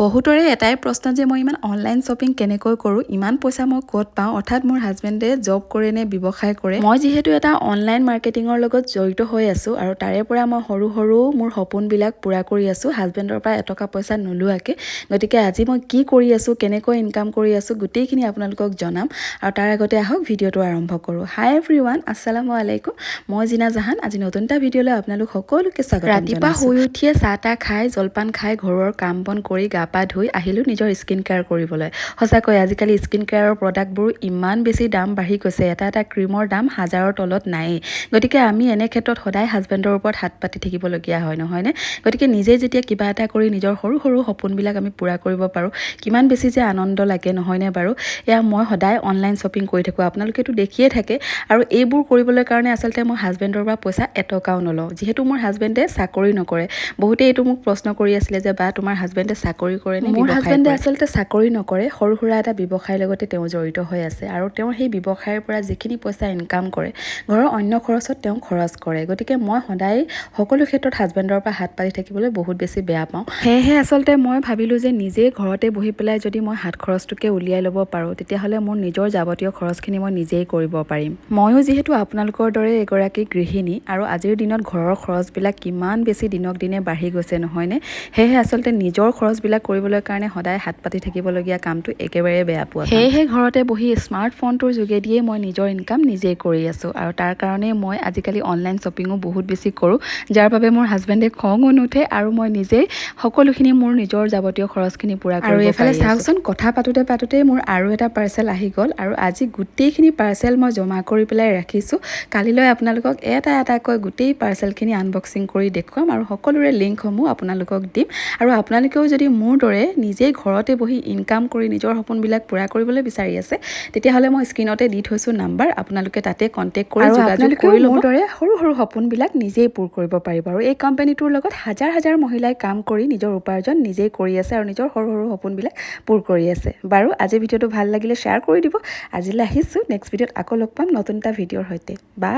বহুতৰে এটাই প্ৰশ্ন যে মই ইমান অনলাইন শ্বপিং কেনেকৈ কৰোঁ, ইমান পইচা মই ক'ত পাওঁ, অৰ্থাৎ মোৰ হাজবেণ্ডে জব কৰে নে ব্যৱসায় কৰে। মই যিহেতু এটা অনলাইন মাৰ্কেটিঙৰ লগত জড়িত হৈ আছোঁ আৰু তাৰে পৰা মই সৰু সৰু মোৰ সপোনবিলাক পূৰা কৰি আছোঁ হাজবেণ্ডৰ পৰা এটকা পইচা নোলোৱাকৈ। গতিকে আজি মই কি কৰি আছোঁ, কেনেকৈ ইনকাম কৰি আছোঁ, গোটেইখিনি আপোনালোকক জনাম। আৰু তাৰ আগতে আহক ভিডিঅ'টো আৰম্ভ কৰোঁ। হাই এভৰিৱান, আসসালামু আলাইকুম। মই জিনা জাহান। আজি নতুন এটা ভিডিঅ'লৈ আপোনালোক সকলোকে স্বাগতম জনাইছোঁ। ৰাতিপুৱা শুই উঠিয়ে চাহ তাহ খাই জলপান খাই ঘৰৰ কাম বন কৰি গা পা ধুই আহিলোঁ নিজৰ স্কিন কেয়াৰ কৰিবলৈ। সঁচাকৈ আজিকালি স্কিন কেয়াৰৰ প্ৰডাক্টবোৰ ইমান বেছি দাম বাঢ়ি গৈছে, এটা এটা ক্ৰীমৰ দাম 1000ৰ তলত নায়েই। গতিকে আমি এনে ক্ষেত্ৰত সদায় হাজবেণ্ডৰ ওপৰত হাত পাতি থাকিবলগীয়া হয়, নহয়নে? গতিকে নিজে যেতিয়া কিবা এটা কৰি নিজৰ সৰু সৰু সপোনবিলাক আমি পূৰা কৰিব পাৰোঁ, কিমান বেছি যে আনন্দ লাগে, নহয়নে বাৰু? এয়া মই সদায় অনলাইন শ্বপিং কৰি থাকোঁ, আপোনালোকেতো দেখিয়ে থাকে। আৰু এইবোৰ কৰিবলৈ কাৰণে আচলতে মই হাজবেণ্ডৰ পৰা পইচা এটকাও নলওঁ, যিহেতু মোৰ হাজবেণ্ডে চাকৰি নকৰে। বহুতে এইটো মোক প্ৰশ্ন কৰি আছিলে যে বা তোমাৰ হাজবেণ্ডে চাকৰি কৰে নে? মোৰ হাজবেণ্ডে আচলতে চাকৰি নকৰে, সৰু সুৰা এটা ব্যৱসায়ৰ লগতে তেওঁ জড়িত হৈ আছে। আৰু তেওঁ সেই ব্যৱসায়ৰ পৰা যিখিনি পইচা ইনকাম কৰে, ঘৰৰ অন্য খৰচত তেওঁ খৰচ কৰে। গতিকে মই সদায় সকলো ক্ষেত্ৰত হাজবেণ্ডৰ পৰা হাত পাতি থাকিবলৈ বহুত বেছি বেয়া পাওঁ। সেয়েহে আচলতে মই ভাবিলোঁ যে নিজেই ঘৰতে বহি পেলাই যদি মই হাত খৰচটোকে উলিয়াই ল'ব পাৰোঁ, তেতিয়াহ'লে মোৰ নিজৰ যাৱতীয় খৰচখিনি মই নিজেই কৰিব পাৰিম। ময়ো যিহেতু আপোনালোকৰ দৰে এগৰাকী গৃহিণী, আৰু আজিৰ দিনত ঘৰৰ খৰচবিলাক কিমান বেছি দিনক দিনে বাঢ়ি গৈছে, নহয়নে? সেয়েহে আচলতে নিজৰ খৰচবিলাক কৰিবলৈ কাৰণে সদায় হাত পাতি থাকিবলগীয়া কামটো একেবাৰে বেয়া পোৱা। সেয়েহে ঘৰতে বহি স্মাৰ্টফোনটোৰ যোগেদিয়ে মই নিজৰ ইনকাম নিজেই কৰি আছোঁ। আৰু তাৰ কাৰণে মই আজিকালি অনলাইন শ্বপিঙো বহুত বেছি কৰোঁ, যাৰ বাবে মোৰ হাজবেণ্ডে খঙো নুঠে আৰু মই নিজেই সকলোখিনি মোৰ নিজৰ যাৱতীয় খৰচখিনি পূৰা কৰিব পাৰি। আৰু এইফালে চাওকচোন, কথা পাতোঁতেই মোৰ আৰু এটা পাৰ্চেল আহি গ'ল। আৰু আজি গোটেইখিনি পাৰ্চেল মই জমা কৰি পেলাই ৰাখিছোঁ। কালিলৈ আপোনালোকক এটা এটাকৈ গোটেই পাৰ্চেলখিনি আনবক্সিং কৰি দেখুৱাম আৰু সকলোৰে লিংকসমূহ আপোনালোকক দিম। আৰু আপোনালোকেও যদি মোৰ দৰে নিজেই ঘৰতে বহি ইনকাম কৰি নিজৰ সপোনবিলাক পূৰা কৰিবলৈ বিচাৰি আছে, তেতিয়াহ'লে মই স্ক্ৰীনতে দি থৈছোঁ নাম্বাৰ, আপোনালোকে তাতে কণ্টেক্ট কৰি যোগাযোগ কৰি মোৰ দৰে সৰু সৰু সপোনবিলাক নিজেই পূৰ কৰিব পাৰিব। আৰু এই কোম্পানীটোৰ লগত হাজাৰ হাজাৰ মহিলাই কাম কৰি নিজৰ উপাৰ্জন নিজেই কৰি আছে আৰু নিজৰ সৰু সৰু সপোনবিলাক পূৰ কৰি আছে। বাৰু, আজি ভিডিঅ'টো ভাল লাগিলে শ্বেয়াৰ কৰি দিব। আজিলৈ আহিছোঁ, নেক্সট ভিডিঅ'ত আকৌ লগ পাম নতুন এটা ভিডিঅ'ৰ সৈতে। বাই।